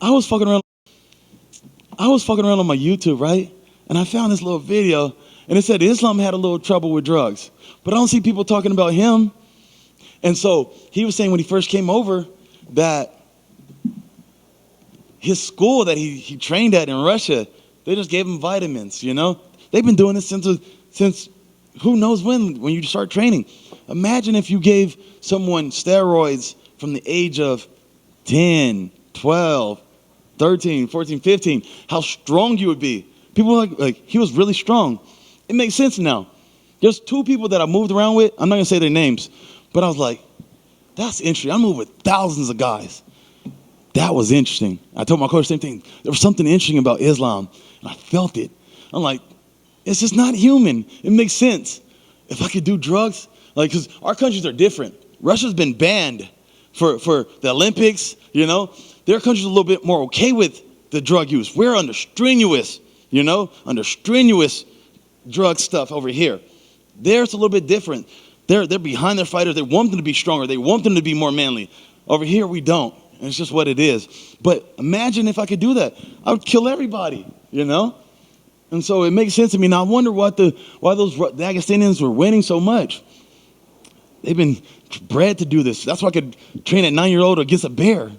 I was fucking around. I was fucking around on my YouTube, right? And I found this little video, and it said Islam had a little trouble with drugs, but I don't see people talking about him. And so he was saying when he first came over that his school that he trained at in Russia, they just gave him vitamins, you know? They've been doing this since who knows when you start training. Imagine if you gave someone steroids from the age of 10, 12, 13, 14, 15, how strong you would be. People were like he was really strong. It makes sense now. There's two people that I moved around with. I'm not gonna say their names, but I was like, that's interesting. I moved with thousands of guys. That was interesting. I told my coach the same thing. There was something interesting about Islam, and I felt it. I'm like, it's just not human. It makes sense. If I could do drugs, like, because our countries are different. Russia's been banned for the Olympics, you know. Their country's a little bit more okay with the drug use. We're under strenuous drug stuff over here. There's a little bit different. They're behind their fighters. They want them to be stronger. They want them to be more manly. Over here, we don't. And it's just what it is. But imagine if I could do that. I would kill everybody, you know? And so it makes sense to me. Now I wonder why those Dagestanians were winning so much. They've been bred to do this. That's why I could train a 9-year-old against a bear.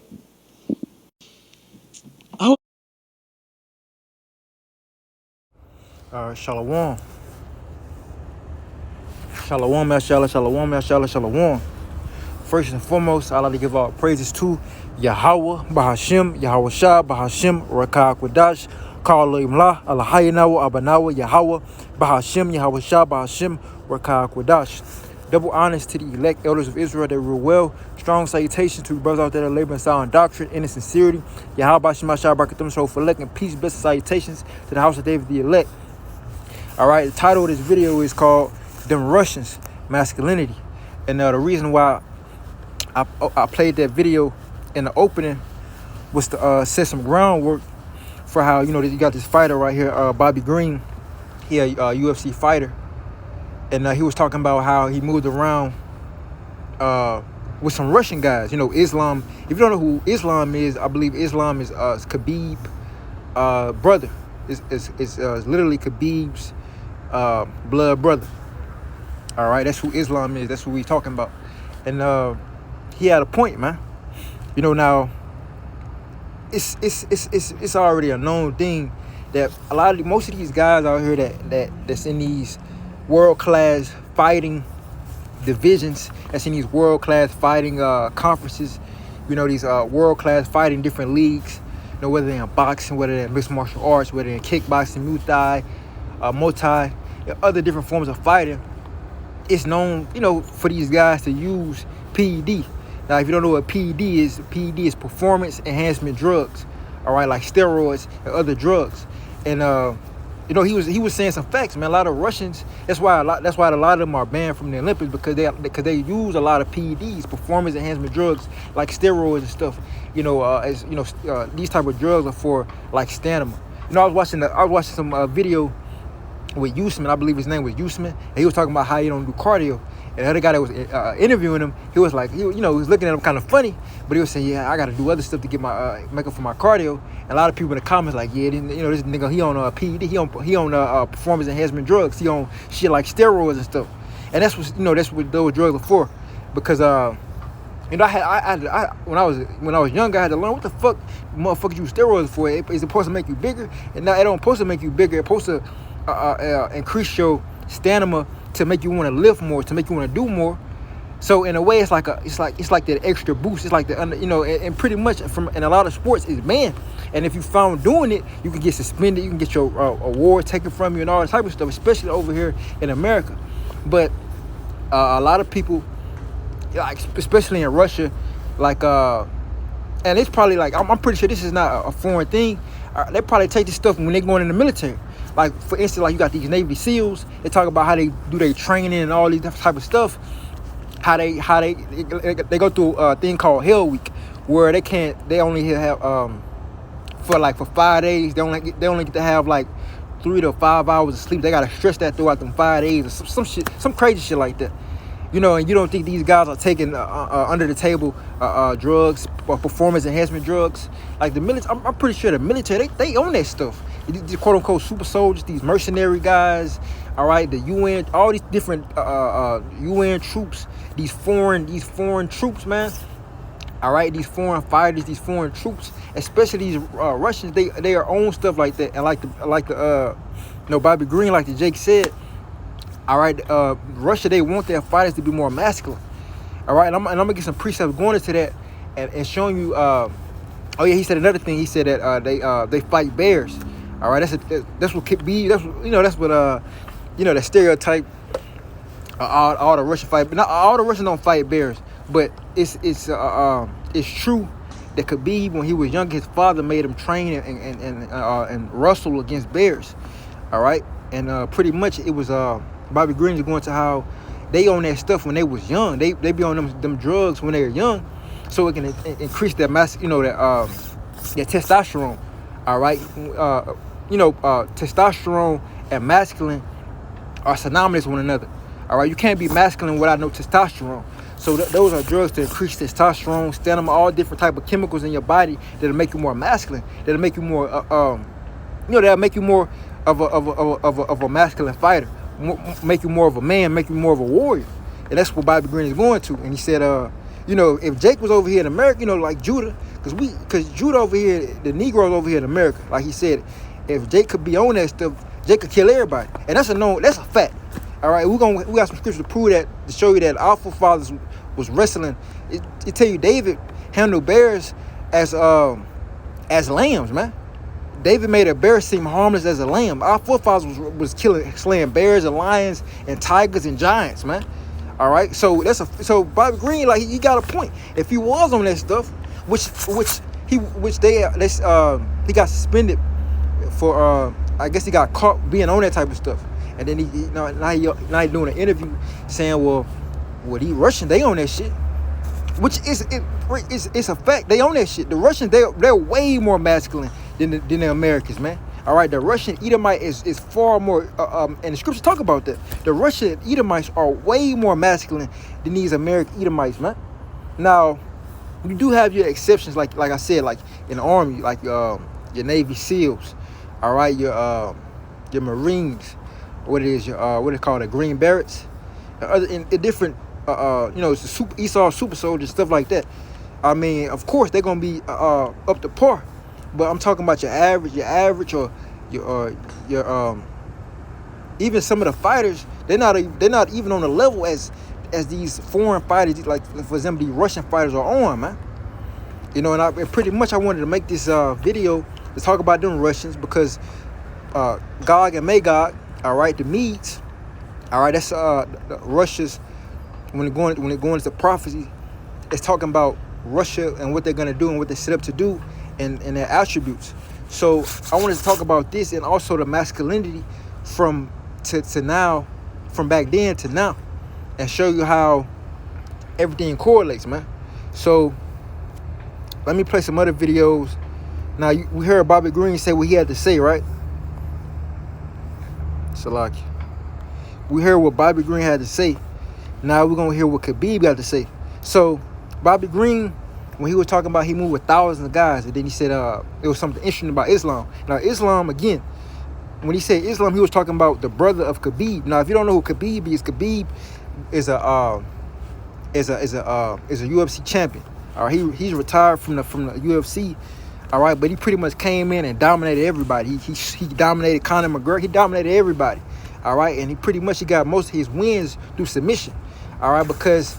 Shalom. Shalom, mashallah, shalom, mashallah, shalom. First and foremost, I'd like to give all praises to Yahweh, Bahashim, Yahweh Shah, Bahashim, Rakah Quadash, Kala Imla, Allahayanawa, Abanawa, Yahweh, Bahashim, Yahweh Shah, Bahashim, Rakah Quadash. Double honors to the elect elders of Israel that rule well. Strong salutations to the brothers out there that labor in sound doctrine and in sincerity. Yahweh Shema Shah Barakatum Show for elect and peace, blessed salutations to the house of David the elect. All right, the title of this video is called Dem Russians, Masculinity. And the reason why I played that video in the opening was to set some groundwork for how, you got this fighter right here, Bobby Green. He a UFC fighter. And he was talking about how he moved around with some Russian guys. Islam. If you don't know who Islam is, I believe Islam is Khabib brother. It's literally Khabib's blood brother. All right, that's who Islam is. That's who we talking about. And he had a point, man. Now it's already a known thing that most of these guys out here that's in these world-class fighting divisions, that's in these world-class fighting conferences, these world-class fighting different leagues, whether they're in boxing, whether they're in mixed martial arts, whether they're in kickboxing, Muay Thai, Muay Thai, other different forms of fighting. It's known, for these guys to use PED. Now, if you don't know what PED is performance enhancement drugs, all right, like steroids and other drugs. And he was saying some facts, man. A lot of Russians, that's why a lot of them are banned from the Olympics, because they use a lot of PEDs, performance enhancement drugs, like steroids and stuff. These type of drugs are for like stamina. I was watching some video with Usman. I believe his name was Usman, and he was talking about how he don't do cardio. And the other guy that was interviewing him, he was like, he was looking at him kind of funny, but he was saying, yeah, I got to do other stuff to get my make up for my cardio. And a lot of people in the comments like, yeah, this nigga, he on PED, he on performance enhancement drugs, he on shit like steroids and stuff. And that's what those drugs are for, because when I was younger, I had to learn what the fuck motherfuckers use steroids for. It's supposed to make you bigger, and now it don't supposed to make you bigger. It's supposed to increase your stamina, to make you want to lift more, to make you want to do more. So in a way, it's like that extra boost. It's like and pretty much in a lot of sports it's banned. And if you found doing it, you can get suspended. You can get your award taken from you and all that type of stuff, especially over here in America. But a lot of people, like especially in Russia, and it's probably like I'm pretty sure this is not a foreign thing. They probably take this stuff when they going in the military. Like, for instance, like you got these Navy SEALs. They talk about how they do their training and all these type of stuff. How they go through a thing called Hell Week, where they only have for 5 days. They only get to have like 3 to 5 hours of sleep. They gotta stretch that throughout them 5 days or some shit, some crazy shit like that. You know, and you don't think these guys are taking under the table drugs or performance enhancement drugs? Like the military, I'm pretty sure the military, they own that stuff. These quote unquote super soldiers, these mercenary guys, all right, the UN, all these different UN troops, these foreign troops, man. All right, these foreign fighters, these foreign troops, especially these Russians, they are own stuff like that. And like the Bobby Green, like the Jake said. All right, Russia, they want their fighters to be more masculine. All right, and I'm gonna get some precepts going into that and showing you. Oh yeah, he said another thing. He said that they fight bears. All right, that's what could be. That's what that stereotype. All the Russian fight, but not all the Russians don't fight bears. But it's true that Khabib, when he was young, his father made him train and wrestle against bears. All right, and pretty much it was Bobby Green is going to how they own that stuff when they was young. They be on them drugs when they were young, so it can increase their their testosterone. All right, testosterone and masculine are synonymous with one another. All right, you can't be masculine without no testosterone. So those are drugs to increase testosterone, stamina, all different type of chemicals in your body that'll make you more masculine. That'll make you more, that'll make you more of a masculine fighter. Make you more of a man, make you more of a warrior. And that's what Bobby Green is going to. And he said, if Jake was over here in America, like Judah, because Judah over here, the Negroes over here in America, like he said, if Jake could be on that stuff, Jake could kill everybody. And that's a fact. All right, we got some scripture to prove that, to show you that our forefathers was wrestling. It tell you David handled bears as lambs, man. David made a bear seem harmless as a lamb. Our forefathers was slaying bears and lions and tigers and giants, man. All right, so Bobby Green, like, he got a point. If he was on that stuff, which he got suspended for, I guess he got caught being on that type of stuff. And then now he doing an interview saying, well, these Russians, they own that shit, which it's a fact. They own that shit. The Russians, they're way more masculine than the Americans, man. All right, the Russian Edomite is far more, and the scriptures talk about that. The Russian Edomites are way more masculine than these American Edomites, man. Now, you do have your exceptions, like I said, like in the Army, like your Navy SEALs, all right, your Marines, what it called, the Green Berets, in different, it's the Esau super soldiers, stuff like that. I mean, of course, they're gonna be up to par, but I'm talking about your average, or your even some of the fighters, they're not even on the level as these foreign fighters, like for example, these Russian fighters are on, man. And pretty much I wanted to make this video to talk about them Russians because Gog and Magog. All right, the Medes, all right, that's Russia's, when it going into prophecy, it's talking about Russia and what they're going to do and what they're set up to do and their attributes. So I wanted to talk about this and also the masculinity from back then to now, and show you how everything correlates, man. So let me play some other videos. Now, we heard Bobby Green say what he had to say, right? Salaki. We heard what Bobby Green had to say. Now we're gonna hear what Khabib got to say. So Bobby Green, when he was talking about he moved with thousands of guys, and then he said it was something interesting about Islam. Now Islam, again, when he said Islam, he was talking about the brother of Khabib. Now if you don't know who Khabib is a UFC champion. All right, he's retired from the UFC. All right, but he pretty much came in and dominated everybody. He dominated Conor McGregor. He dominated everybody. All right, and he got most of his wins through submission. All right, because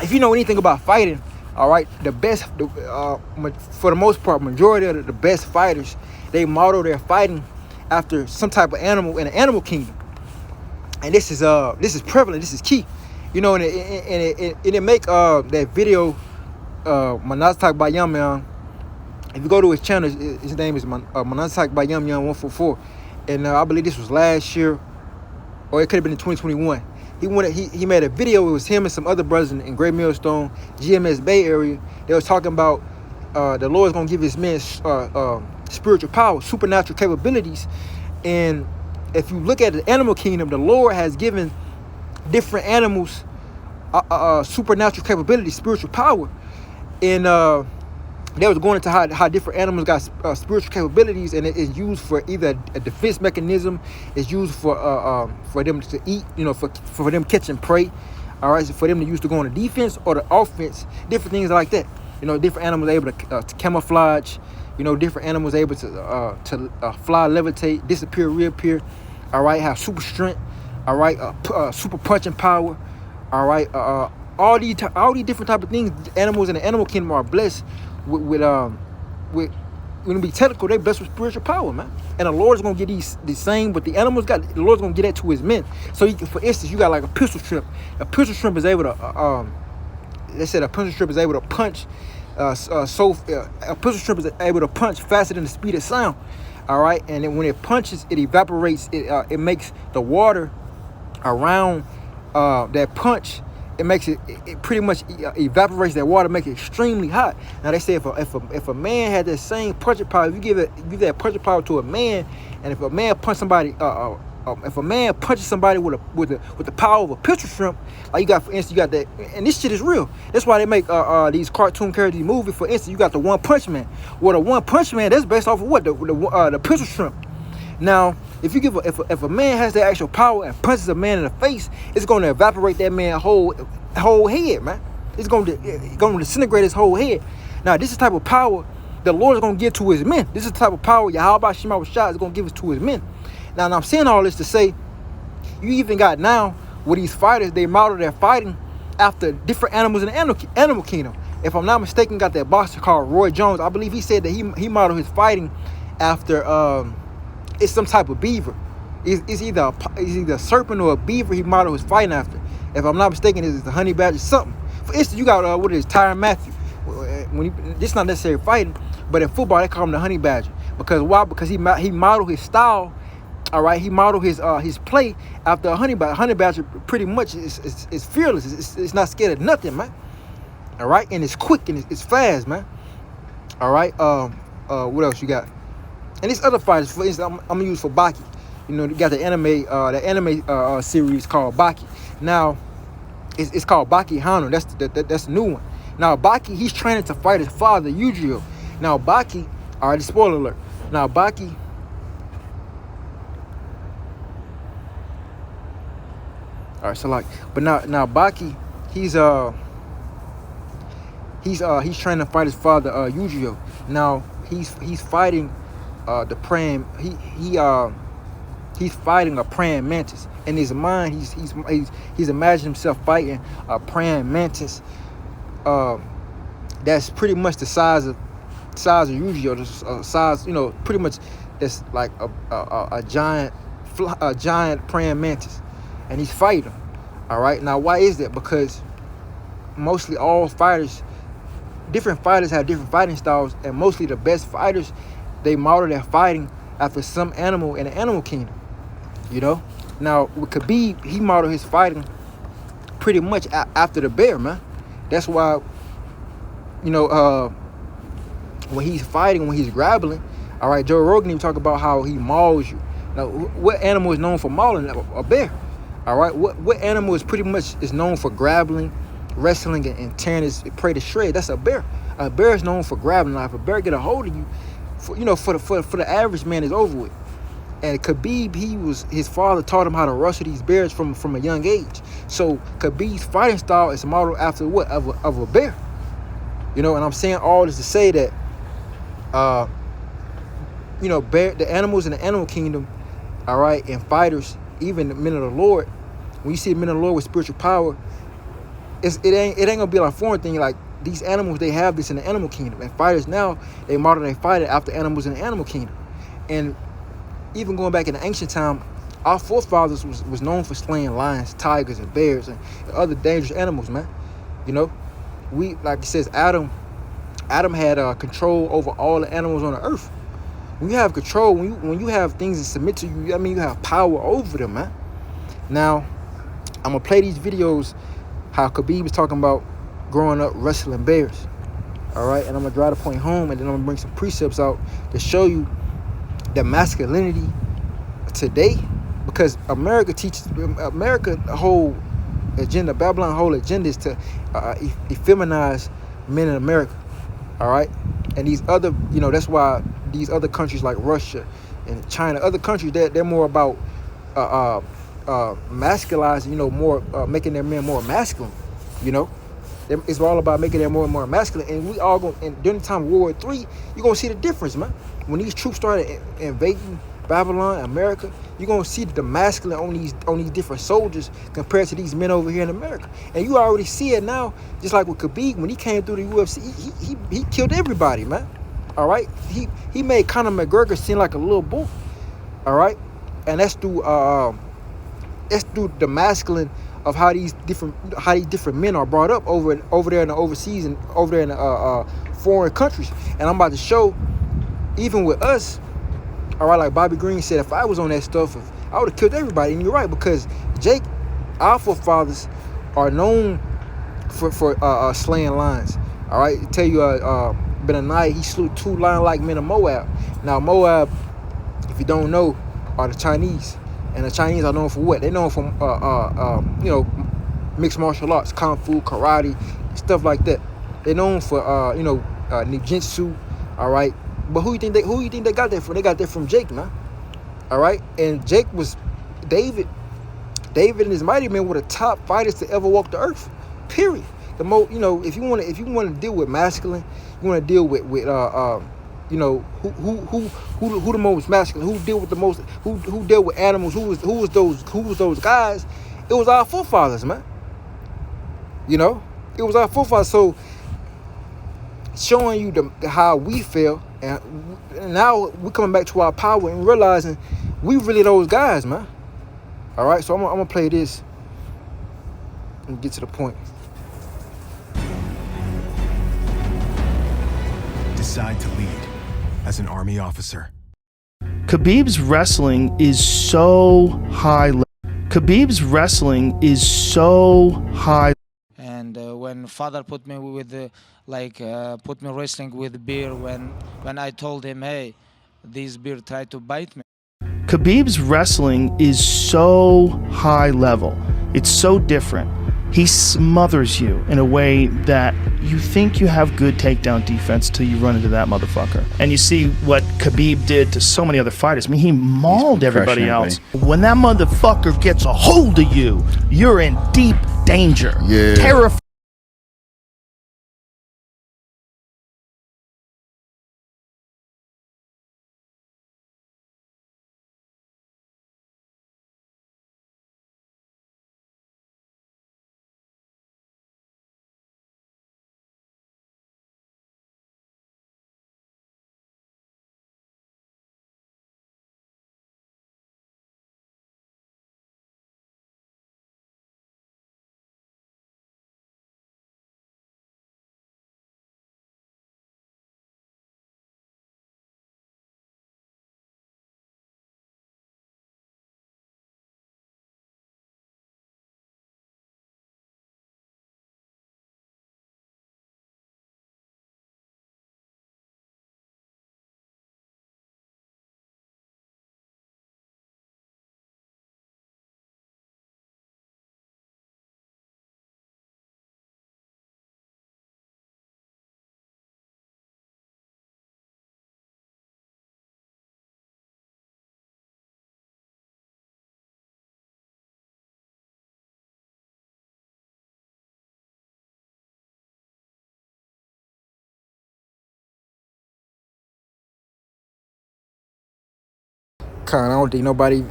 if you know anything about fighting, all right, for the most part, majority of the best fighters, they model their fighting after some type of animal in the animal kingdom. And this is prevalent. This is key. And it make that video Manatak by Yum Yum. If you go to his channel, his name is Manatak by Yum Yum 144, and I believe this was last year, or it could have been in 2021. He made a video. It was him and some other brothers in Great Millstone, GMS Bay area. They was talking about the Lord's gonna give his men spiritual power, supernatural capabilities, and if you look at the animal kingdom, the Lord has given different animals supernatural capability, spiritual power, and they was going into how different animals got spiritual capabilities, and it is used for either a defense mechanism, it's used for them to eat, for them catching prey, all right, so for them to use to go on the defense or the offense, different things like that. Different animals able to camouflage, different animals able to fly, levitate, disappear, reappear, all right, have super strength, all right, super punching power, all right, all these different type of things. Animals in the animal kingdom are blessed with when we be technical, they blessed with spiritual power, man. And the Lord is gonna get the same, but the animals the Lord's gonna get that to his men. So for instance, you got like a pistol shrimp. A pistol shrimp is able to they said a pistol shrimp is able to punch a pistol shrimp is able to punch faster than the speed of sound. All right, and then when it punches, it evaporates. It makes the water around that punch. It makes it pretty much evaporates that water, make it extremely hot. Now they say if a man had that same punching power, if you give that punching power to a man, and if a man punch somebody, if a man punches somebody with the power of a pistol shrimp, like you got, for instance, you got that, and this shit is real. That's why they make these cartoon characters, these movies. For instance, you got the One Punch Man. Well, the One Punch Man, that's based off of what the pistol shrimp. Now, if you give if a man has that actual power and punches a man in the face, it's going to evaporate that man's whole head, man. It's going to disintegrate his whole head. Now, this is the type of power the Lord is going to give to his men. This is the type of power Yahweh Shema Rashad is going to give it to his men. Now, I'm saying all this to say, you even got now with these fighters, they model their fighting after different animals in the animal kingdom. If I'm not mistaken, got that boxer called Roy Jones. I believe he said that he modeled his fighting after it's some type of beaver. It's either a serpent or a beaver he modeled his fighting after. If I'm not mistaken, it's the honey badger, something. For instance, you got what is Tyrann Matthew. This is not necessarily fighting, but in football they call him the honey badger. Because why? Because he modeled his style. All right, he modeled his play after a honey badger. Honey badger pretty much is fearless. It's not scared of nothing, man. All right, and it's quick and it's fast, man. All right. What else you got? And these other fighters, for instance, I'm gonna use for Baki. You got the anime series called Baki. Now, it's called Baki Hano. That's the new one. Now, Baki, he's training to fight his father, Yujiro. Now, Baki, all right, spoiler alert. Now, Baki, all right, so like, but now Baki, he's trying to fight his father, Yujiro. Now, he's fighting the praying. He's fighting a praying mantis. In his mind, he's imagining himself fighting a praying mantis. That's pretty much the size of Yu-Gi-Oh. Size, pretty much that's like a giant praying mantis, and he's fighting. All right. Now, why is that? Because mostly all fighters, different fighters have different fighting styles, and mostly the best fighters, they model their fighting after some animal in the animal kingdom. Now with Khabib, he modeled his fighting pretty much after the bear, man. That's why, when he's fighting, when he's grappling, all right, Joe Rogan even talk about how he mauls you. Now, what animal is known for mauling? A bear. All right, what animal is pretty much known for grappling, wrestling, and tearing his prey to shreds? That's a bear. A bear is known for grabbing. Now, if a bear get a hold of you, for the average man, is over with. And Khabib, his father taught him how to wrestle these bears from a young age. So Khabib's fighting style is modeled after what of a bear. And I'm saying all this to say that, the animals in the animal kingdom, all right, and fighters, even the men of the Lord. When you see men of the Lord with spiritual power, it ain't gonna be like a foreign thing. Like these animals, they have this in the animal kingdom, and fighters now they model their fighting after animals in the animal kingdom. And even going back in the ancient time, our forefathers was known for slaying lions, tigers, and bears, and other dangerous animals, man. We, like it says, Adam had control over all the animals on the earth. When you have control, when you have things that submit to you, you have power over them, man. Now, I'm gonna play these videos how Khabib was talking about growing up wrestling bears. All right, and I'm gonna drive the point home, and then I'm gonna bring some precepts out to show you the masculinity today, because America, the whole agenda. Babylon's whole agenda is to effeminize men in America. All right, and these other, that's why these other countries like Russia and China, other countries, they're more about masculizing, more making their men more masculine. It's all about making them more and more masculine. And we all go. And during the time of World War III, you're gonna see the difference, man. When these troops started invading Babylon, America, you're gonna see the masculine on these different soldiers compared to these men over here in America. And you already see it now, just like with Khabib when he came through the UFC, he killed everybody, man. All right, he made Conor McGregor seem like a little boy. All right, and that's through the masculine of how these different men are brought up over there in the overseas and over there in the foreign countries. And I'm about to show, even with us, all right, like Bobby Green said, if I was on that stuff, I would have killed everybody. And you're right, because Jake, our forefathers are known for slaying lions. All right, I tell you, Benaniah, he slew 2 lion-like men of Moab. Now Moab, if you don't know, are the Chinese. And the Chinese are known for what? They're known for, mixed martial arts, kung fu, karate, stuff like that. They're known for, ninjutsu, all right? But who you think they got that from? They got that from Jake, man. All right? And Jake was David. David and his mighty men were the top fighters to ever walk the earth. Period. The most, if you want to deal with masculine, you want to deal with who the most masculine, who deal with the most, who dealt with animals, who was those guys. It was our forefathers, man. It was our forefathers. So showing you how we feel, and now we're coming back to our power and realizing we really those guys, man. All right, so I'm gonna play this and get to the point. Decide to lead as an army officer. Khabib's wrestling is so high. Khabib's wrestling is so high. And when father put me with put me wrestling with bear, when I told him, hey, this bear tried to bite me. Khabib's wrestling is so high level. It's so different. He smothers you in a way that you think you have good takedown defense till you run into that motherfucker. And you see what Khabib did to so many other fighters. I mean, he mauled everybody else. When that motherfucker gets a hold of you, you're in deep danger. Yeah. Terrifying. I don't think nobody,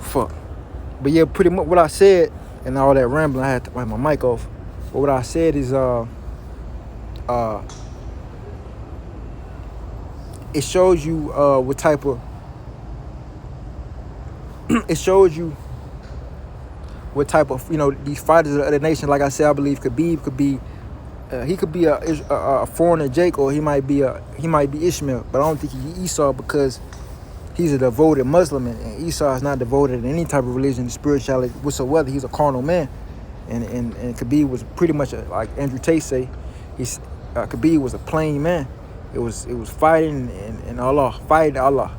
fuck. But yeah, pretty much what I said and all that rambling, I had to wipe my mic off. But what I said is, it shows you what type of, it shows you what type of, these fighters of the nation. Like I said, I believe Khabib could be, he could be a foreigner Jake, or he might be Ishmael. But I don't think he's Esau, because he's a devoted Muslim, and Esau is not devoted in any type of religion, spirituality whatsoever. He's a carnal man, and Khabib was pretty much like Andrew Tate say. Khabib was a plain man. It was fighting and Allah, fighting Allah,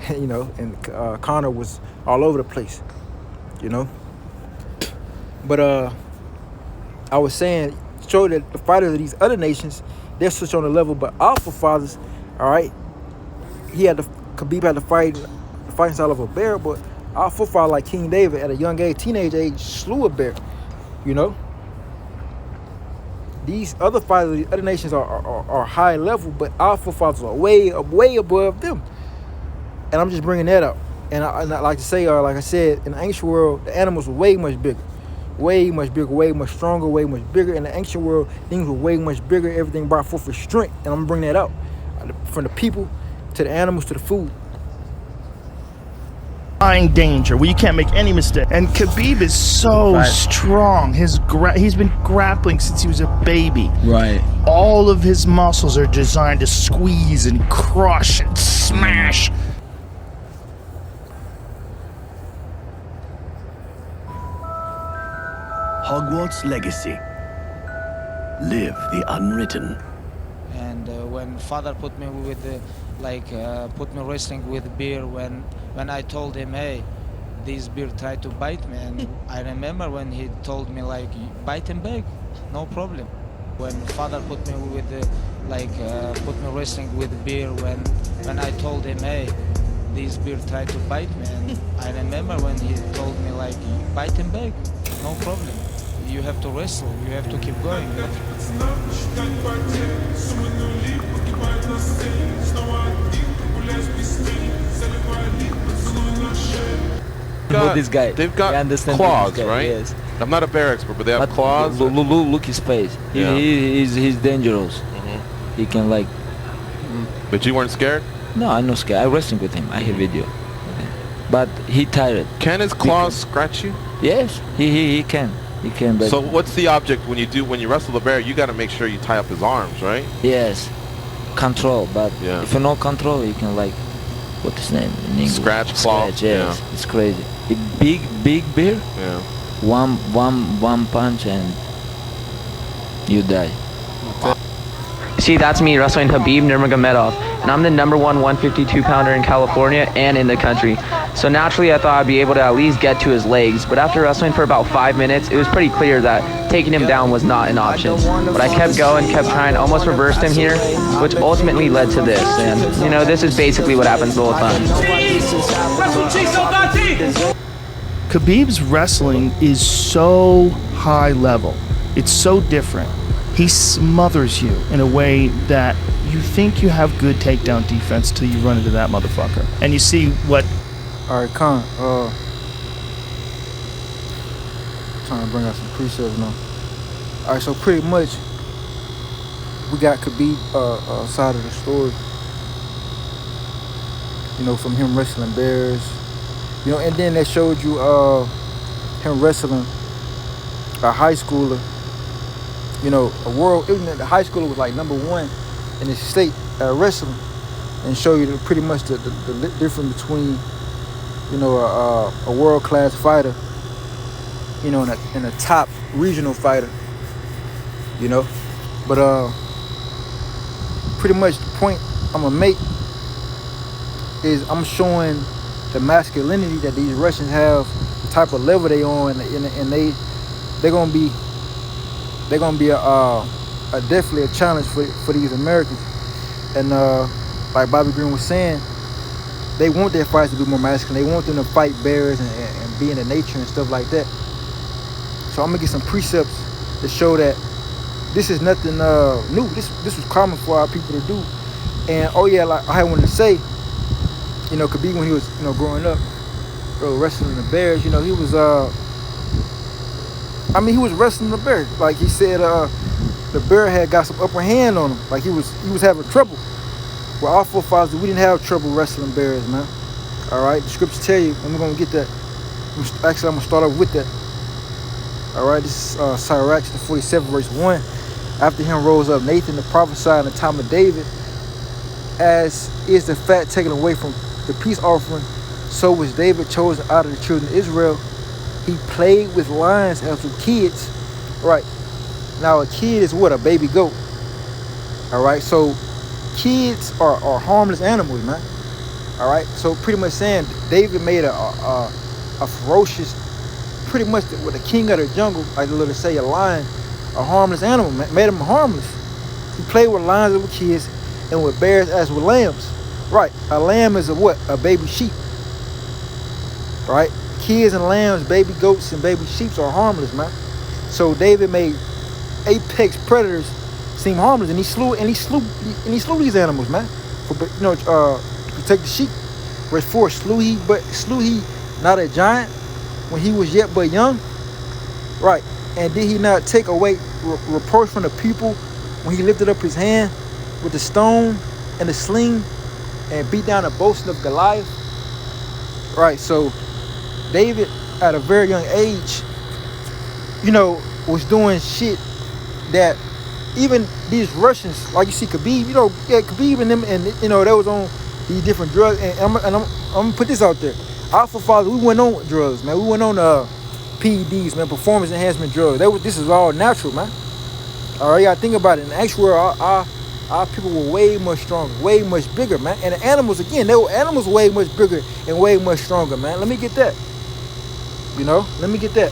and Conor was all over the place, But I was saying, show that the fighters of these other nations, they're such on the level, but our forefathers, all right, Khabib had the fighting style of a bear, but our forefather, like King David, at a young age, teenage age, slew a bear. You know, these other fighters, these other nations are high level, but our forefathers are way above them. And I'm just bringing that up. And I like to say, like I said, in the ancient world, the animals were way much bigger, way much stronger, way much bigger. In the ancient world, things were way much bigger. Everything brought forth with strength. And I'm gonna bring that out, from the people to the animals to the food. Danger where you can't make any mistake. And Khabib is so strong. He's been grappling since he was a baby. Right. All of his muscles are designed to squeeze and crush and smash. Hogwarts legacy. Live the unwritten. And when father put me with put me wrestling with bear, when I told him, hey, this bear tried to bite me, and I remember when he told me like, bite him back, no problem. When father put me with put me wrestling with bear, when I told him, hey, this bear tried to bite me, and I remember when he told me like, bite him back, no problem. You have to wrestle, you have to keep going. This guy. They've got claws, right? Yes. I'm not a bear expert, but they have claws. Look his face. Yeah. He's dangerous. He can like. But you weren't scared? No, I'm not scared. I wrestling with him. I have video. But he tired. Can his claws scratch you? Yes, he can. He can. But so what's the object when you wrestle the bear? You got to make sure you tie up his arms, right? yes, control. But Yeah. if you no control, you can like, what's his name in English? Scratch, claw. Scratch, yes, it's crazy. A big bear. Yeah. One punch and you die. See, that's me wrestling Khabib Nurmagomedov, and I'm the #1 152 pounder in California and in the country. So naturally I thought I'd be able to at least get to his legs, but after wrestling for about 5 minutes, it was pretty clear that taking him down was not an option. But I kept going, kept trying, almost reversed him here, which ultimately led to this. And you know, this is basically what happens the whole time. Khabib's wrestling is so high level. It's so different. He smothers you in a way that you think you have good takedown defense till you run into that motherfucker. And you see what... All right, Khan, trying to bring out some precepts now. All right, so pretty much we got Khabib side of the story. You know, from him wrestling bears. You know, and then they showed you him wrestling a high schooler. You know, the high schooler was like #1 in his state at wrestling, and show you pretty much the difference between, you know, a world-class fighter, you know, and a top regional fighter, you know. But pretty much the point I'm gonna make is I'm showing the masculinity that these Russians have, the type of level they on, and they're gonna be a definitely a challenge for these Americans. And like Bobby Green was saying, they want their fights to be more masculine. They want them to fight bears and be in the nature and stuff like that. So I'm gonna get some precepts to show that this is nothing new. This was common for our people to do. And oh yeah, like I wanted to say, you know, Khabib, when he was, you know, growing up, wrestling the bears, you know, he was he was wrestling the bear. Like he said, the bear had got some upper hand on him. Like he was having trouble. Well, our forefathers, we didn't have trouble wrestling bears, man. All right, the scriptures tell you, and we're gonna get that. Actually, I'm gonna start off with that. All right, this is Sirach 47 verse 1. After him rose up Nathan to prophesy in the time of David, as is the fat taken away from the peace offering, so was David chosen out of the children of Israel. He played with lions as with kids. Right. Now a kid is what? A baby goat. All right. So kids are harmless animals, man. All right. So pretty much saying David made a ferocious pretty much the king of the jungle, like the little say a lion, a harmless animal, made him harmless. He played with lions as with kids and with bears as with lambs. Right, a lamb is a what? A baby sheep. Right? Kids and lambs, baby goats and baby sheep are harmless, man. So David made apex predators seem harmless, and he slew these animals, man. For to protect the sheep. Verse 4, slew he not a giant when he was yet but young? Right. And did he not take away reproach from the people when he lifted up his hand with the stone and the sling and beat down the boasting of Goliath? Right. So David, at a very young age, was doing shit that even these Russians, like you see Khabib, Khabib and them, and they was on these different drugs. And I'm gonna put this out there. Our forefathers, we went on drugs, man. We went on PEDs, man, performance enhancement drugs. This is all natural, man. All right, you gotta think about it. In the actual world, our people were way much stronger, way much bigger, man. And the animals, again, animals way much bigger and way much stronger, man. Let me get that. Let me get that.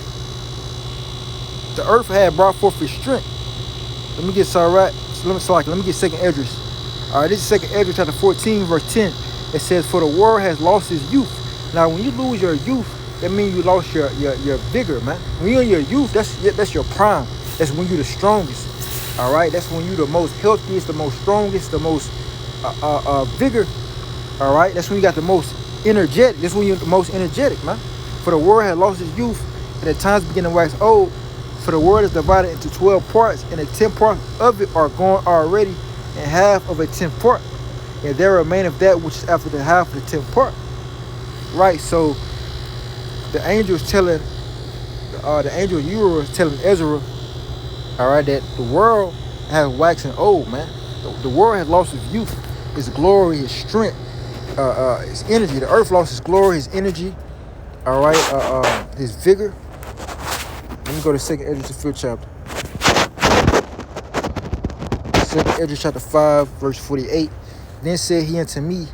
The earth had brought forth its strength. Let me get Let me get 2nd Esdras. All right, this is 2nd Esdras chapter 14, verse 10. It says, "For the world has lost its youth." Now, when you lose your youth, that means you lost your vigor, man. When you're in your youth, that's your prime. That's when you're the strongest. All right, that's when you're the most healthiest, the most strongest, the most vigor. All right, that's when you got the most energetic. That's when you're the most energetic, man. For the world has lost its youth, and the times begin to wax old. For the world is divided into 12 parts, and the 10 parts of it are gone already, and half of a 10th part. And there remaineth that which is after the half of the 10th part. Right, so the angel Uriah was telling Ezra, all right, that the world has waxing old, man. The world has lost its youth, its glory, its strength, its energy. The earth lost its glory, its energy, all right, his vigor. Let me go to 2nd Esdras, the 5th chapter. 2nd Esdras chapter 5, verse 48. Then said he unto me,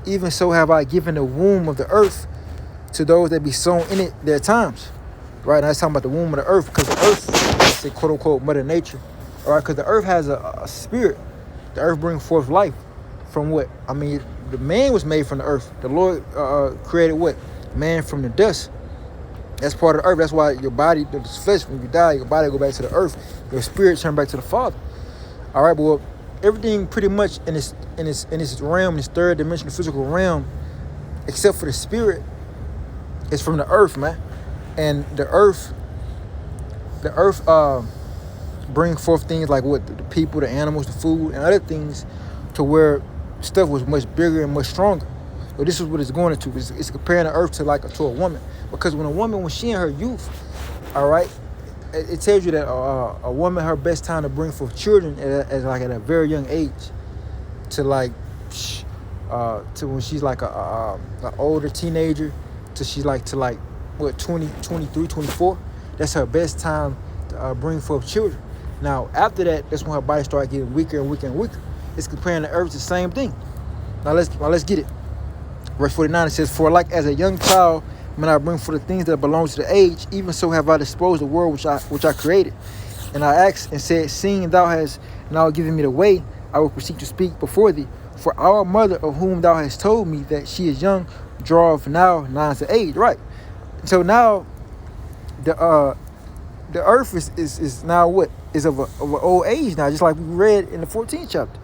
even so have I given the womb of the earth to those that be sown in it their times. Right, now that's talking about the womb of the earth, because the earth, let's say, quote unquote, Mother Nature. All right, because the earth has a spirit. The earth brings forth life from what? I mean, the man was made from the earth. The Lord created what? Man from the dust. That's part of the earth. That's why your body, the flesh, when you die, your body go back to the earth. Your spirit turn back to the Father. All right, well, everything pretty much in this realm, this third dimensional physical realm, except for the spirit, is from the earth, man. And the earth bring forth things like what? The people, the animals, the food, and other things, to where stuff was much bigger and much stronger. So this is what it's going into. It's comparing the earth to a woman. Because when she in her youth, all right, it tells you that a woman, her best time to bring forth children is like at a very young age, to when she's like an older teenager, to she's like 20, 23, 24. That's her best time to bring forth children. Now after that, that's when her body starts getting weaker and weaker and weaker. It's comparing the earth to the same thing. Now let's get it. Verse 49, it says, "For like as a young child when I bring forth the things that belong to the age, even so have I disposed the world which I created. And I asked and said, seeing thou hast now given me the way, I will proceed to speak before thee. For our mother, of whom thou hast told me that she is young, draweth now nigh to age." Right. So now the earth is now what? Is of an old age now, just like we read in the 14th chapter.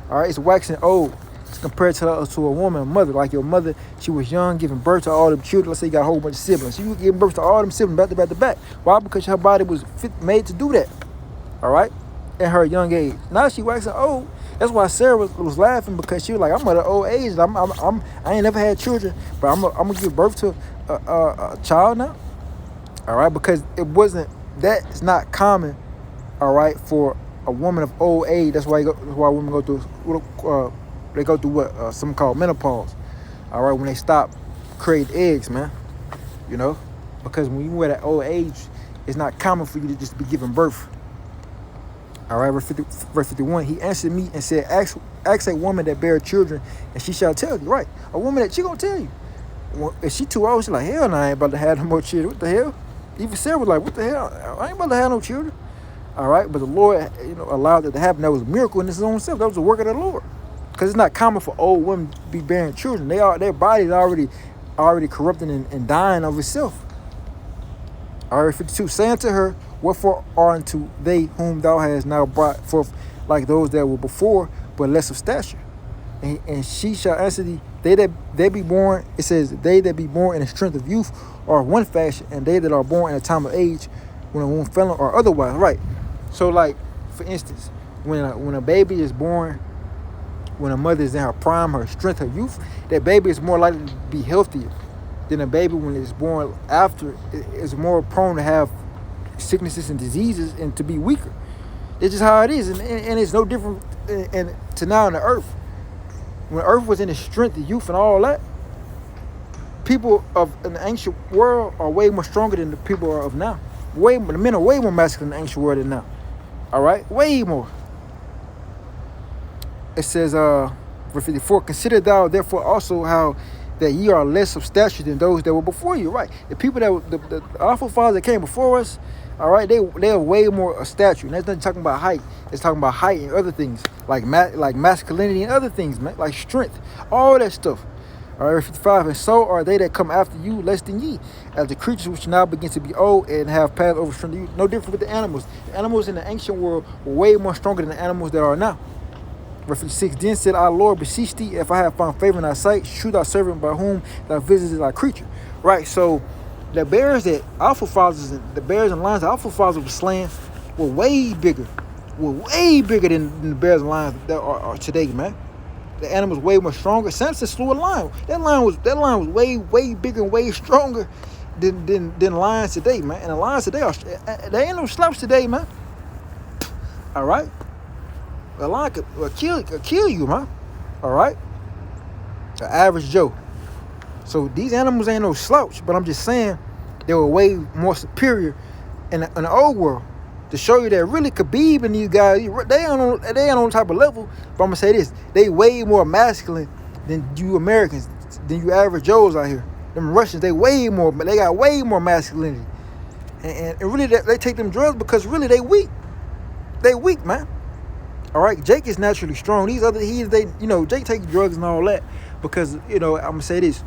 All right, it's waxing old. It's compared to a woman, a mother. Like your mother, she was young, giving birth to all them children. Let's say you got a whole bunch of siblings. So you giving birth to all them siblings back to back to back. Why? Because her body was made to do that. All right, at her young age. Now she waxing old. That's why Sarah was laughing, because she was like, I'm at an old age. I ain't never had children, but I'm gonna give birth to a child now. All right, because it's not common. All right, for a woman of old age. That's why women go through what something called menopause. All right, when they stop creating eggs, man. Because when you at that old age, it's not common for you to just be giving birth. All right, verse 51. He answered me and said, ask a woman that bear children, and she shall tell you. Right, a woman that she gonna tell you. If she too old, she's like, hell no, I ain't about to have no more children. What the hell? Even Sarah was like, what the hell? I ain't about to have no children. All right, but the Lord, allowed that to happen. That was a miracle in His own self. That was the work of the Lord. Because it's not common for old women to be bearing children. Their body's already corrupting and dying of itself. All right, 52. Saying to her, wherefore are unto they whom thou hast now brought forth like those that were before, but less of stature? And she shall answer thee, they be born, it says, they that be born in the strength of youth are one fashion, and they that are born in a time of age, when a woman fell or otherwise. Right. So, like, for instance, when a baby is born, when a mother is in her prime, her strength, her youth, that baby is more likely to be healthier than a baby when it's born after. Is more prone to have sicknesses and diseases and to be weaker. It's just how it is, and it's no different to now on the earth. When earth was in its strength, the youth and all that, people in the ancient world are way more stronger than the people are of now. The men are way more masculine in the ancient world than now. All right, way more. It says, verse 54, consider thou therefore also how that ye are less of stature than those that were before you. Right, the people the awful fathers that came before us, all right, they have way more of stature. And that's not talking about height. It's talking about height and other things like masculinity and other things, man, like strength, all that stuff. All right, 55, and so are they that come after you less than ye, as the creatures which now begin to be old and have passed over strength to you. No different with the animals. The animals in the ancient world were way more stronger than the animals that are now. Verse 56, then said our Lord, beseech thee, if I have found favor in thy sight, shew thy servant by whom thou visitest thy creature. Right, so the bears that our forefathers, the bears and lions that our forefathers were slaying were way bigger than the bears and lions that are today, man. The animal's way more stronger. Samson slew a lion. That lion was way bigger and way stronger than lions today, man. And the lions today they ain't no slouch today, man. All right, a lion could kill you, man. All right, the average Joe. So these animals ain't no slouch, but I'm just saying they were way more superior in the old world. To show you that really Khabib and these guys, they ain't on the type of level. But I'm gonna say this: they way more masculine than you Americans, than you average Joes out here. Them Russians, they got way more masculinity, and really they take them drugs because really they weak. They weak, man. All right, Jake is naturally strong. These other Jake takes drugs and all that because I'm gonna say this: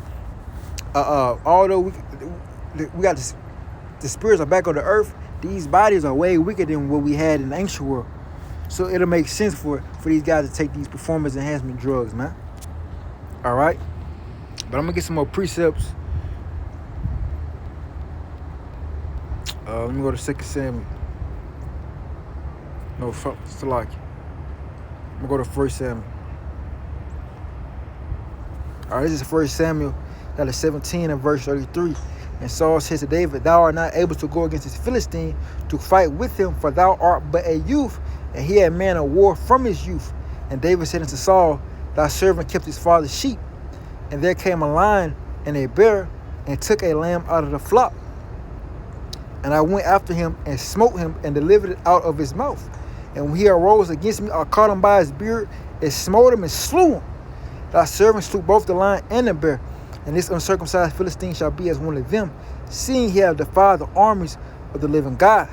although we got the spirits are back on the earth. These bodies are way weaker than what we had in the ancient world. So it'll make sense for these guys to take these performance enhancement drugs, man. All right? But I'm going to get some more precepts. Let me go to 2 Samuel. No, Salaki. I'm going to go to 1 Samuel. All right, this is 1 Samuel, that is 17 and verse 33. And Saul said to David, thou art not able to go against this Philistine to fight with him, for thou art but a youth, and he had man of war from his youth. And David said unto Saul, thy servant kept his father's sheep, and there came a lion and a bear, and took a lamb out of the flock. And I went after him, and smote him, and delivered it out of his mouth. And when he arose against me, I caught him by his beard, and smote him, and slew him. Thy servant slew both the lion and the bear. And this uncircumcised Philistine shall be as one of them, seeing he have defied the armies of the living God.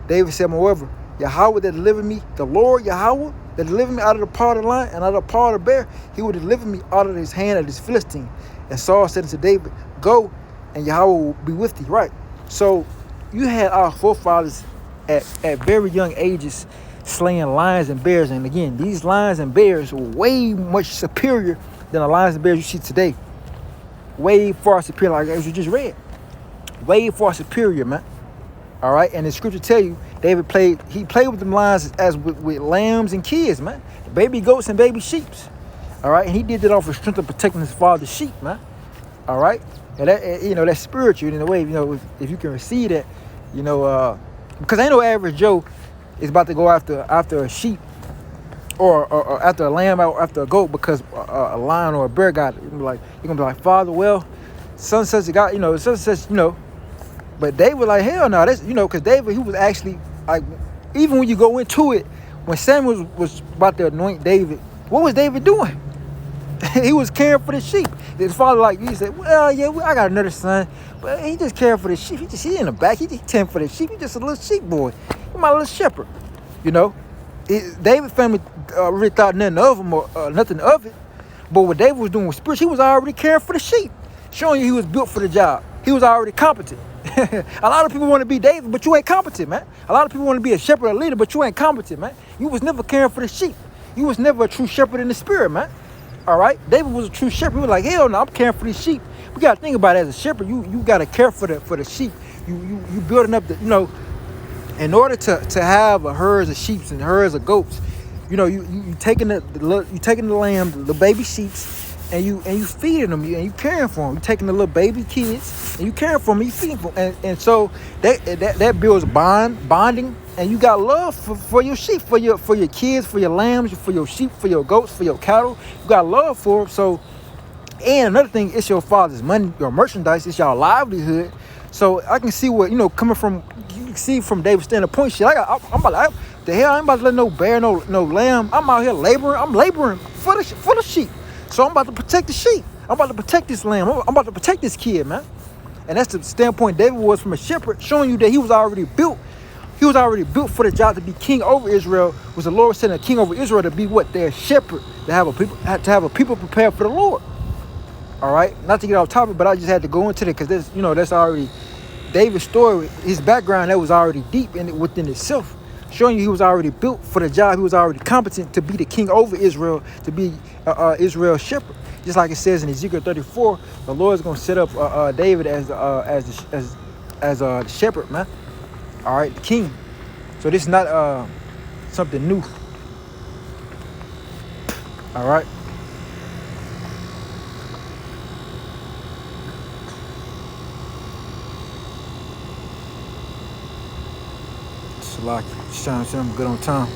David said, moreover, Yahweh that delivered me, the Lord Yahweh that delivered me out of the paw of the lion and out of the paw of the bear, he will deliver me out of his hand of this Philistine. And Saul said unto David, go, and Yahweh will be with thee. Right. So you had our forefathers at very young ages slaying lions and bears. And again, these lions and bears were way much superior than the lions and bears you see today. Way far superior, like as you just read. Way far superior, man. All right, and the scripture tell you David played with them lions as with lambs and kids, man. Baby goats and baby sheeps. All right, and he did that off the strength of protecting his father's sheep, man. All right, and that that's spiritual in a way. If you can receive that, because ain't no average Joe is about to go after a sheep or after a lamb or after a goat because a lion or a bear got it. You're gonna be like, Father, well, son says it got, son says, But David was like, hell no, that's, because David, he was actually like, even when you go into it, when Samuel was about to anoint David, what was David doing? He was caring for the sheep. His father, like, he said, well, yeah, I got another son, but he just caring for the sheep. He in the back. He just tending for the sheep. He just a little sheep boy. He my little shepherd, you know. David family really thought nothing of him or nothing of it. But what David was doing with spiritual, he was already caring for the sheep, showing you he was built for the job. He was already competent. A lot of people want to be David, but you ain't competent, man. A lot of people want to be a shepherd or leader, but you ain't competent, man. You was never caring for the sheep. You was never a true shepherd in the spirit, man. All right? David was a true shepherd. He was like, hell no, I'm caring for these sheep. We got to think about it as a shepherd. You got to care for the sheep. You building up the, you know, in order to have a herds of sheep and herds of goats, you know, you taking the lamb, the baby sheeps, and you feeding them, and you caring for them. You taking the little baby kids, and you caring for them, and you feeding for them. And so that builds bonding, and you got love for your sheep, for your kids, for your lambs, for your sheep, for your goats, for your cattle. You got love for them. So, and another thing, it's your father's money, your merchandise, it's your livelihood. So I can see what, you know, coming from, you can see from David's standpoint, shit, I'm about to let no bear, no lamb. I'm out here laboring. I'm laboring for the sheep. So I'm about to protect the sheep. I'm about to protect this lamb. I'm about to protect this kid, man. And that's the standpoint David was from a shepherd, showing you that he was already built. He was already built for the job to be king over Israel. Was the Lord sending a king over Israel to be what? Their shepherd, to have a people prepared for the Lord. All right, not to get off topic, but I just had to go into it because that's already David's story. His background that was already deep within itself, showing you he was already built for the job. He was already competent to be the king over Israel, to be Israel's shepherd. Just like it says in Ezekiel 34, the Lord is going to set up David as the shepherd, man. All right, the king. So this is not something new. All right. Like trying to say I'm good on time,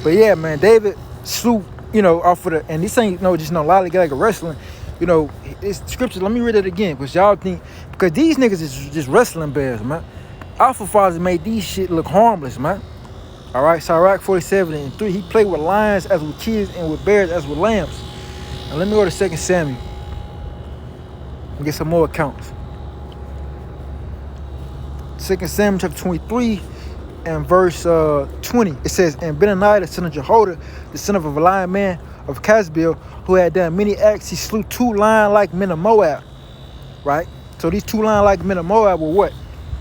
but yeah, man, David slew, you know, off of and this ain't just no lollygag or wrestling, you know. It's scripture. Let me read it again, because y'all think because these niggas is just wrestling bears, man. Our forefathers made these shit look harmless, man. All right, Sirach 47:3. He played with lions as with kids and with bears as with lambs. Now let me go to 2 Samuel and get some more accounts. 2 Samuel chapter 23. And verse 20, it says, and Benaniah, the son of Jehoiada, the son of a valiant man of Casbil, who had done many acts, he slew 2 lion-like men of Moab. Right? So these 2 lion-like men of Moab were what?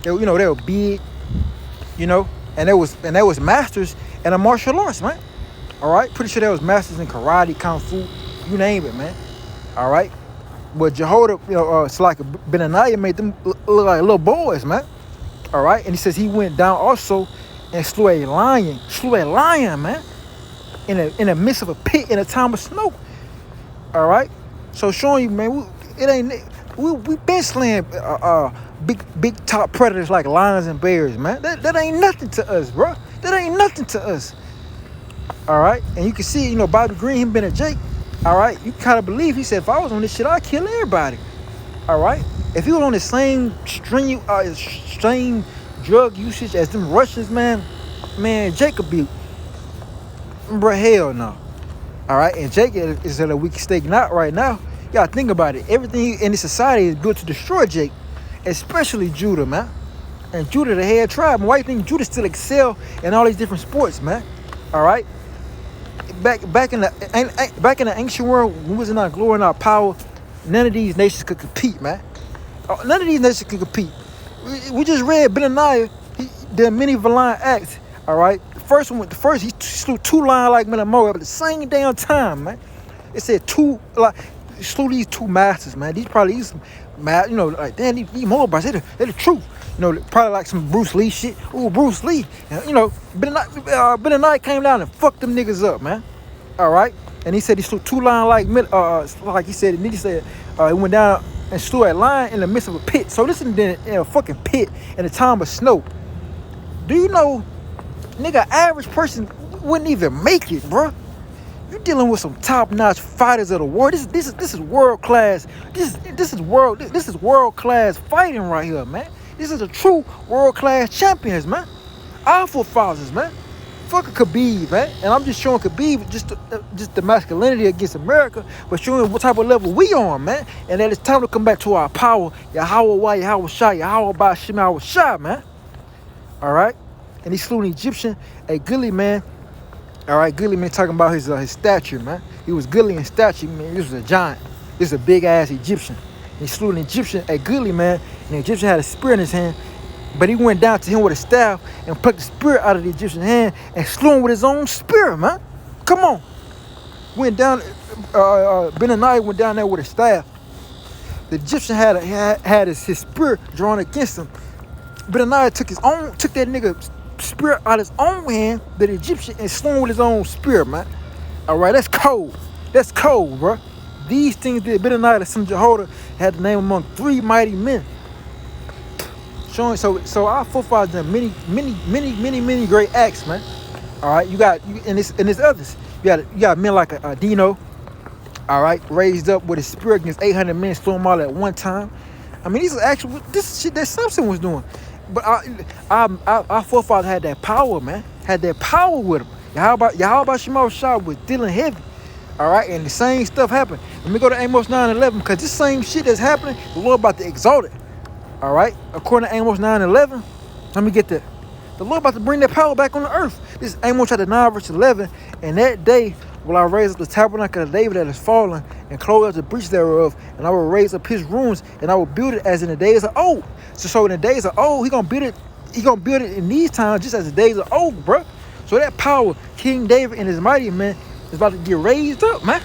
They were big, you know, and they was masters in a martial arts, man. All right? Pretty sure they was masters in karate, kung fu, you name it, man. All right? But Jehoiada, it's like Benaniah made them look like little boys, man. All right, and he says he went down also and slew a lion, man, in the midst of a pit in a time of snow. All right, so showing you, man, we been slaying big top predators like lions and bears, man. That ain't nothing to us, bro. That ain't nothing to us. All right, and you can see, Bobby Green, him been a Jake. All right, you kind of believe he said if I was on this shit, I'd kill everybody. All right. If he was on the same strain drug usage as them Russians, man, Jake could be, bro, hell no. All right, and Jake is at a weak state not right now. You gotta think about it. Everything in this society is built to destroy Jake, especially Judah, man. And Judah, the head tribe. And why do you think Judah still excel in all these different sports, man? All right. Back in the ancient world, when we was in our glory and our power, none of these nations could compete, man. None of these nations could compete. We just read Benaniah. He did many valiant acts. All right. First he slew 2 lion-like men of Moab at the same damn time, man. It said he slew these 2 masters, man. These mad, like damn, these Moabites, they're the truth. Probably like some Bruce Lee shit. Ooh, Bruce Lee. And, Benaniah came down and fucked them niggas up, man. All right. And he said he slew 2 lion-like men. Like he said, he went down and slew a lion in the midst of a pit. So this is in a fucking pit in a time of snow. Do you know, nigga, average person wouldn't even make it, bro. You're dealing with some top-notch fighters of the world. This is world class. This is world class fighting right here, man. This is a true world class champions, man. Our forefathers, man. Fuck a Khabib, man. And I'm just showing Khabib just the masculinity against America, but showing what type of level we on, man. And that it's time to come back to our power. Yahweh, Yahweh Shah, Yahweh Bashim, Yahweh Shah, man. All right. And he slew an Egyptian, a goodly man. All right, goodly man talking about his stature, man. He was goodly in stature, man. This was a giant. This is a big ass Egyptian. He slew an Egyptian, a goodly man, and the Egyptian had a spear in his hand. But he went down to him with a staff and plucked the spear out of the Egyptian hand and slew him with his own spear, man. Come on. Went down, Benaniah went down there with a staff. The Egyptian had his spear drawn against him. Benaniah took that nigga spear out of his own hand, the Egyptian, and slew him with his own spear, man. All right, that's cold. That's cold, bro. These things that Benaniah, the son of Jehoiada, had the name among 3 mighty men. Showing so our forefathers done many great acts, man. All right, and there's others. You got men like a Dino, all right, raised up with a spear against 800 men, slew them all at one time. I mean, this shit that Samson was doing. But our forefathers had that power, man. Had that power with them. Yahweh Shema Shah was dealing heavy. All right, and the same stuff happened. Let me go to Amos 9:11, because this same shit that's happening, the Lord about to exalt it. All right, according to Amos 9:11, let me get that. The Lord about to bring that power back on the earth. This is Amos chapter 9, verse 11. And that day will I raise up the tabernacle of David that is fallen, and close up the breach thereof, and I will raise up his ruins, and I will build it as in the days of old. So in the days of old, he gonna build it in these times, just as the days of old, bro. So that power, King David and his mighty men, is about to get raised up, man.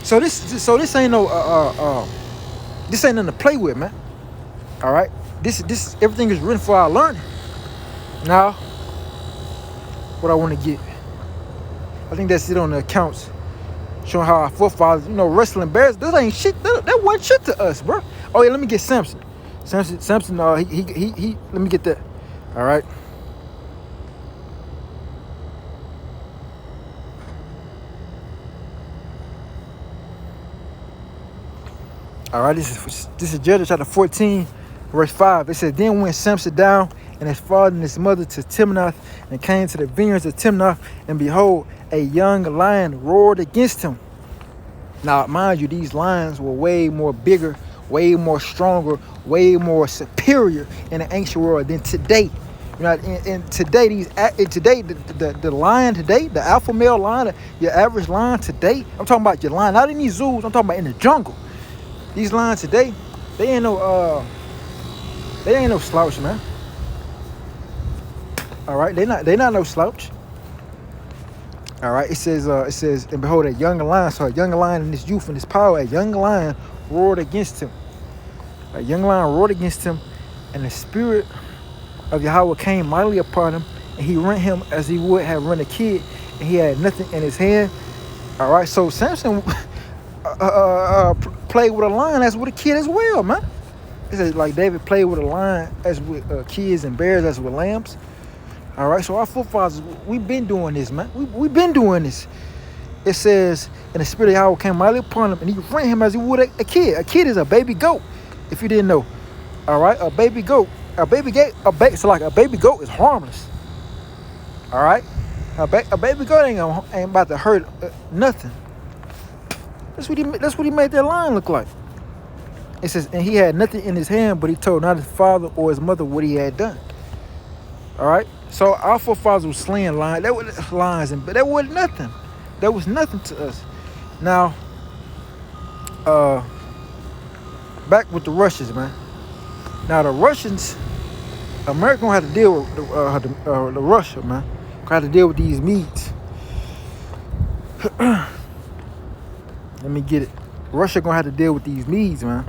So this ain't no this ain't nothing to play with, man. All right, this everything is written for our learning. Now, what I want to get, I think that's it on the accounts, showing how our forefathers, wrestling bears. That ain't shit. That wasn't shit to us, bro. Oh yeah, let me get Samson. Samson. He. Let me get that. All right. All right. This is Judges chapter 14. Verse 5, it says, then went Samson down and his father and his mother to Timnath, and came to the vineyards of Timnath, and behold, a young lion roared against him. Now, mind you, these lions were way more bigger, way more stronger, way more superior in the ancient world than today. And today, the lion today, the alpha male lion, your average lion today, I'm talking about your lion, not in these zoos, I'm talking about in the jungle. These lions today, they ain't no slouch, man. All right, they not no slouch. All right, it says, and behold, a young lion, so a young lion in this youth and this power, a young lion roared against him. A young lion roared against him, and the spirit of Yahweh came mightily upon him, and he rent him as he would have rent a kid, and he had nothing in his hand. All right, so Samson played with a lion as with a kid as well, man. It says like David played with a lion as with kids, and bears as with lambs. All right, so our forefathers, we've been doing this, man. We've been doing this. It says, and the spirit of Yahweh came mightily upon him, and he ran him as he would a kid. A kid is a baby goat, if you didn't know. All right, a baby goat. So like a baby goat is harmless. All right, a baby goat ain't about to hurt nothing. That's what he made that lion look like. It says, and he had nothing in his hand, but he told not his father or his mother what he had done. All right, so our forefathers were slaying lions. That was lions, but that wasn't nothing. That was nothing to us. Now, back with the Russians, man. Now the Russians, America gonna have to deal with the Russia, man. Gonna have to deal with these Medes. Let me get it. Russia gonna have to deal with these Medes, man.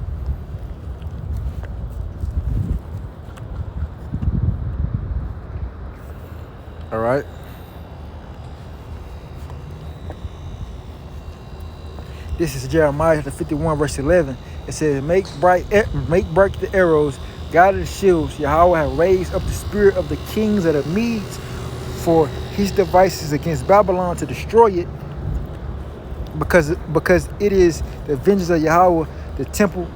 All right. This is Jeremiah chapter 51, verse 11. It says, make bright the arrows, guide the shields. Yahweh have raised up the spirit of the kings of the Medes for his devices against Babylon to destroy it, because it is the vengeance of Yahweh, the temple.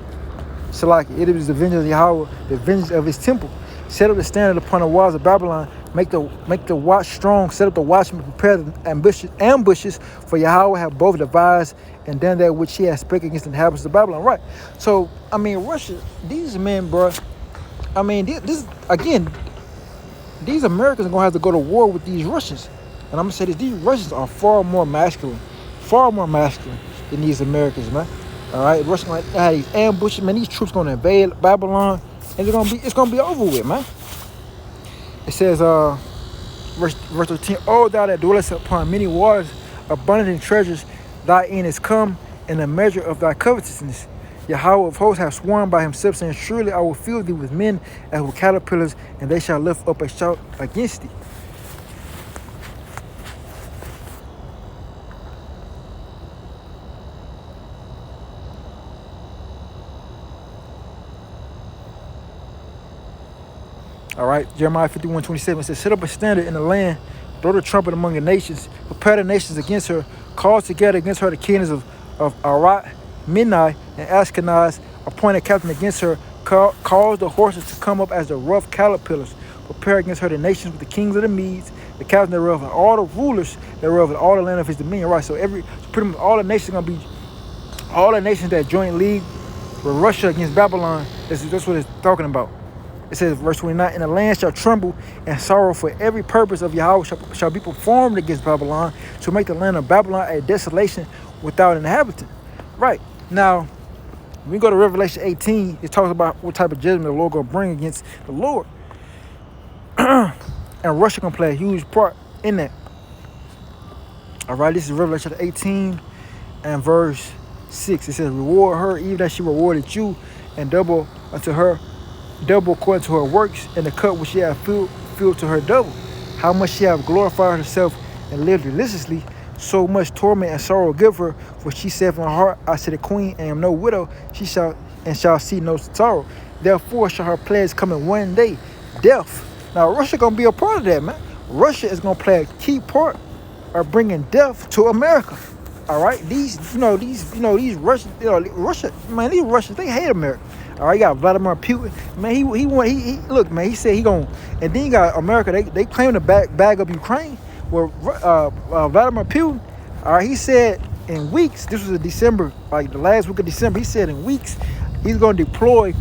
So like it is the vengeance of Yahweh, the vengeance of his temple. Set up the standard upon the walls of Babylon. Make the watch strong. Set up the watchmen. Prepare the ambushes. For Yahweh have both devised and done that which he has spoken against the inhabitants of Babylon. Right. So I mean, Russia. These men, bro. I mean, this again. These Americans are gonna have to go to war with these Russians, and I'm gonna say this: these Russians are far more masculine than these Americans, man. All right, Russians like have these ambushes, man. These troops gonna invade Babylon, and it's gonna be over with, man. It says, verse 13, "O thou that dwellest upon many waters, abundant in treasures, thy end is come, in the measure of thy covetousness. Yahweh of hosts hath sworn by himself, saying, Surely I will fill thee with men as with caterpillars, and they shall lift up a shout against thee." All right, Jeremiah 51:27 says, "Set up a standard in the land, blow the trumpet among the nations, prepare the nations against her, call together against her the kingdoms of Arat, Minai, and Ashkenaz, appoint a captain against her, cause the horses to come up as the rough caterpillars, prepare against her the nations with the kings of the Medes, the captain thereof, and all the rulers thereof, and all the land of his dominion." Right, so pretty much all the nations gonna be, all the nations that joint league with Russia against Babylon. That's what it's talking about. It says, verse 29, "And the land shall tremble and sorrow, for every purpose of Yahweh shall be performed against Babylon, to make the land of Babylon a desolation without an inhabitant." Right. Now, when we go to Revelation 18, it talks about what type of judgment the Lord going to bring against the Lord. And Russia going to play a huge part in that. All right, this is Revelation 18 and verse 6. It says, "Reward her even as she rewarded you, and double unto her, double according to her works, and the cup which she hath filled to her double. How much she hath glorified herself and lived religiously, so much torment and sorrow give her. For she said in her heart, I said, the queen, and am no widow, she shall see no sorrow. Therefore shall her plagues come in one day, death." Now Russia gonna be a part of that, man. Russia is gonna play a key part of bringing death to America. All right, these Russians, Russia, man, these Russians, they hate America. All right, you got Vladimir Putin, man. He look, man. He said he gonna, and then you got America. They claim to bag up Ukraine. Well, Vladimir Putin, all right, he said in weeks. This was in December, like the last week of December. He said in weeks he's gonna deploy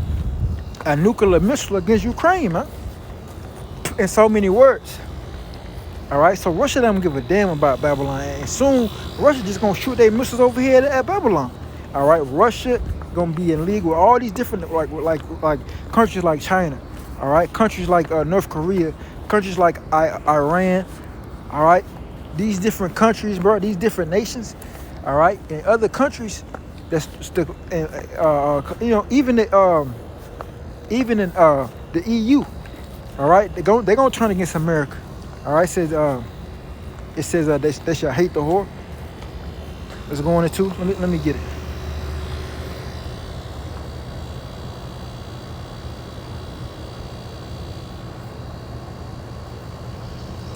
a nuclear missile against Ukraine, man. In so many words. All right, so Russia don't give a damn about Babylon, and soon Russia just gonna shoot their missiles over here at Babylon. All right, Russia gonna be in league with all these different like countries like China, all right, countries like North Korea, countries like Iran, all right, these different countries, bro, these different nations, all right, and other countries that's even in the EU, all right, they gonna turn against America, all right. It says they shall hate the whore. Let's go on it too. Let me get it.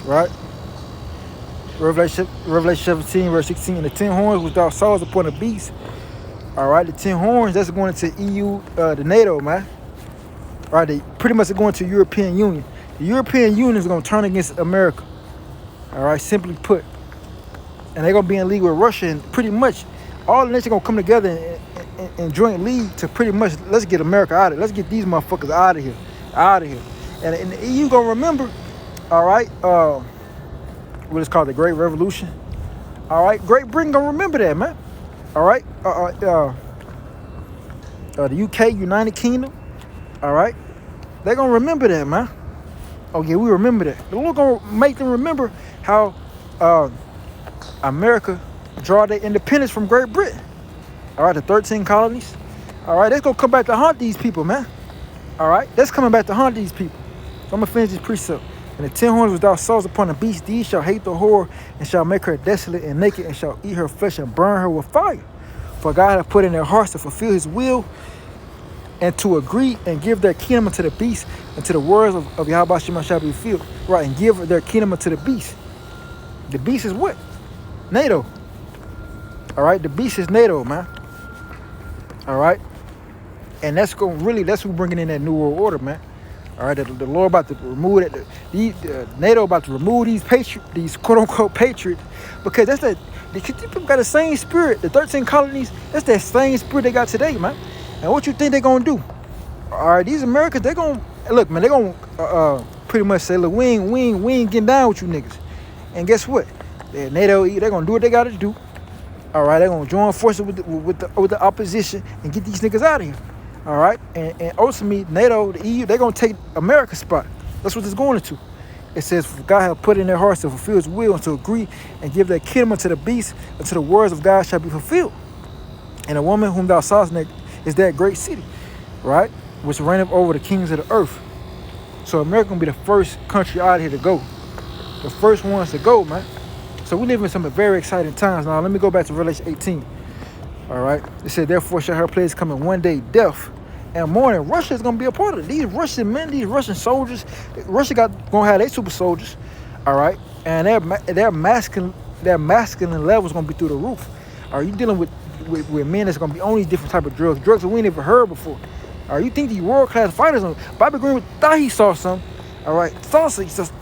Right? Revelation 17, verse 16. "And the 10 horns which thou sawest upon the beast." All right, the 10 horns, that's going into EU, the NATO, man. All right, they pretty much are going to the European Union. The European Union is going to turn against America. All right, simply put. And they're going to be in league with Russia, and pretty much all the nations are going to come together in joint league to pretty much, let's get America out of it. Let's get these motherfuckers out of here. And the EU going to remember, all right, what is called the Great Revolution. All right, Great Britain gonna remember that, man. All right, the UK, United Kingdom. All right, they gonna remember that, man. Oh yeah, we remember that. The Lord gonna make them remember how America draw their independence from Great Britain. All right, the 13 colonies. All right, that's gonna come back to haunt these people, man. All right, that's coming back to haunt these people. So I'm gonna finish this precept. "And the 10 horns which thou sawest upon the beast, these shall hate the whore, and shall make her desolate and naked, and shall eat her flesh and burn her with fire. For God hath put in their hearts to fulfill his will, and to agree and give their kingdom unto the beast, and to the words of Yahweh Shema shall be fulfilled." Right, and give their kingdom unto the beast. The beast is what? NATO. All right, the beast is NATO, man. All right, and that's who bringing in that new world order, man. All right, the Lord about to remove it. NATO about to remove these quote unquote patriots, because that's that. These people got the same spirit. The 13 colonies, that's that same spirit they got today, man. And what you think they're gonna do? All right, these Americans, they're gonna look, man. They're gonna pretty much say, look, we ain't getting down with you niggas. And guess what? NATO, they're gonna do what they gotta do. All right, they're gonna join forces with the opposition and get these niggas out of here. All right, and ultimately, NATO, the EU, they're gonna take America's spot. That's what it's going to. It says, for God hath put in their hearts to fulfill his will and to agree and give their kingdom unto the beast, until the words of God shall be fulfilled. And the woman whom thou sawest is that great city, right, which reigneth over the kings of the earth. So America gonna be the first country out of here to go. The first ones to go, man. So we live in some very exciting times. Now, let me go back to Revelation 18. All right. It said, therefore shall her place come in one day, death and mourning. Russia is going to be a part of it. These Russian men, these Russian soldiers, Russia going to have their super soldiers. All right. And their masculine level is going to be through the roof. Are you dealing with men that's going to be on these different type of drugs that we ain't never heard before? All right. You think these world-class fighters, Bobby Green thought he saw some. All right. Thought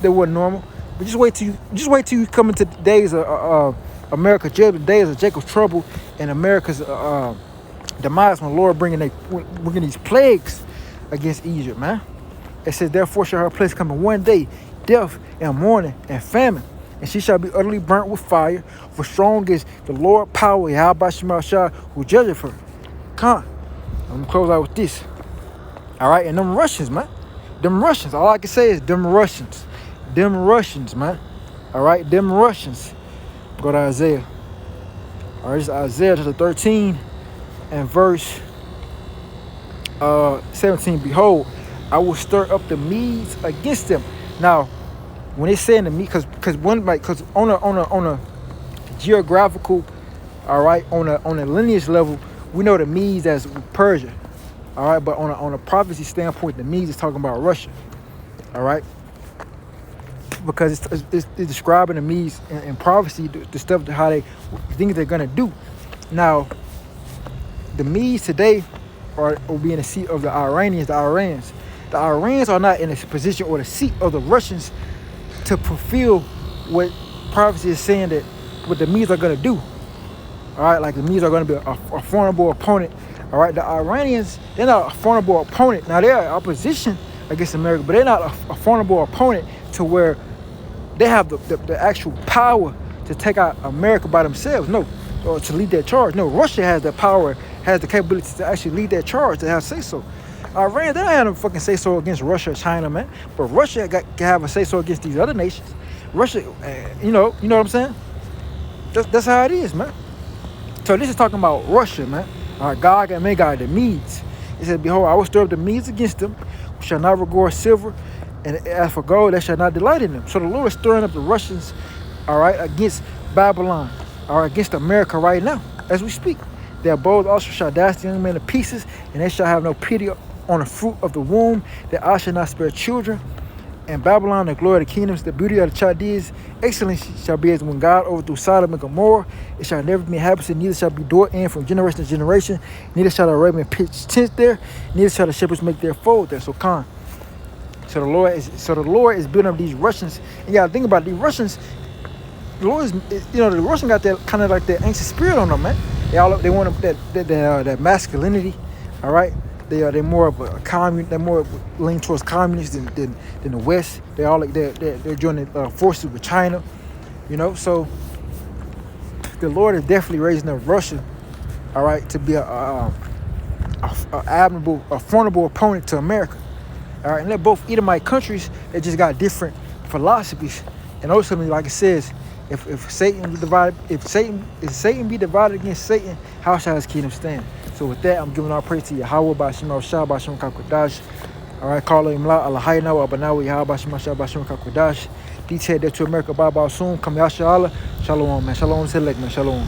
they wasn't normal. But just wait till you come into the days of America, the days of Jacob's trouble and America's demise, when the Lord bringing these plagues against Egypt, man. It says, therefore shall her place come in one day, death and mourning and famine, and she shall be utterly burnt with fire. For strong is the Lord power, Yahweh Shemashah, who judgeth her. Come, I'm gonna close out with this. All right, and them Russians, man. Them Russians. All I can say is them Russians. Dem Russians, man. All right, dem Russians. Go to Isaiah. All right, this is Isaiah chapter 13 and verse 17. Behold, I will stir up the Medes against them. Now, when they say in the Medes, because on a geographical, all right, on a lineage level, we know the Medes as Persia. All right, but on a prophecy standpoint, the Medes is talking about Russia. All right. Because it's describing the Medes in prophecy, the stuff, how they think they're gonna do. Now, the Medes today will be in the seat of the Iranians. The Iranians are not in a position or the seat of the Russians to fulfill what prophecy is saying that what the Medes are gonna do. All right, like the Medes are gonna be a formidable opponent. All right, the Iranians, they're not a formidable opponent. Now they're in opposition against America, but they're not a formidable opponent to where they have the actual power to take out America by themselves. No, or to lead that charge. No, Russia has the power, has the capability to actually lead that charge, to have say-so. Iran, they don't have no fucking say-so against Russia or China, man. But Russia can have a say-so against these other nations. Russia, you know what I'm saying? That's how it is, man. So this is talking about Russia, man. Gog and Magog, the Medes. It said, behold, I will stir up the Medes against them, who shall not regard silver, and as for gold, they shall not delight in them. So the Lord is stirring up the Russians, all right, against Babylon, or against America right now, as we speak. Their bows also shall dash the young men to pieces, and they shall have no pity on the fruit of the womb, that I shall not spare children. And Babylon, the glory of the kingdoms, the beauty of the Chaldees, excellency shall be as when God overthrew Sodom and Gomorrah. It shall never be inhabited, neither shall be dwelt in from generation to generation. Neither shall the Arabian pitch tents there, neither shall the shepherds make their fold there. So the Lord is building up these Russians. And you gotta think about it, these Russians. The Lord is, the Russians got that kind of like that ancient spirit on them, man. They want that masculinity, all right. They're more of a communist. They're more leaning towards communists than the West. They're joining forces with China, So the Lord is definitely raising up Russia, all right, to be a formidable opponent to America, all right. And they're both Edomite countries. They just got different philosophies. And ultimately, like it says, if Satan be divided against Satan, how shall his kingdom stand? So with that, I'm giving our praise to Yahweh, Bashim al-Shah, Bashim Kakwadash. All right, call him La Allahayna wa Banawi, Yahweh, Bashim al-Shah, Bashim Kakwadash. Detailed that to America, Baba soon. Come Yasha Allah. Shalom, man. Shalom, select, man. Shalom.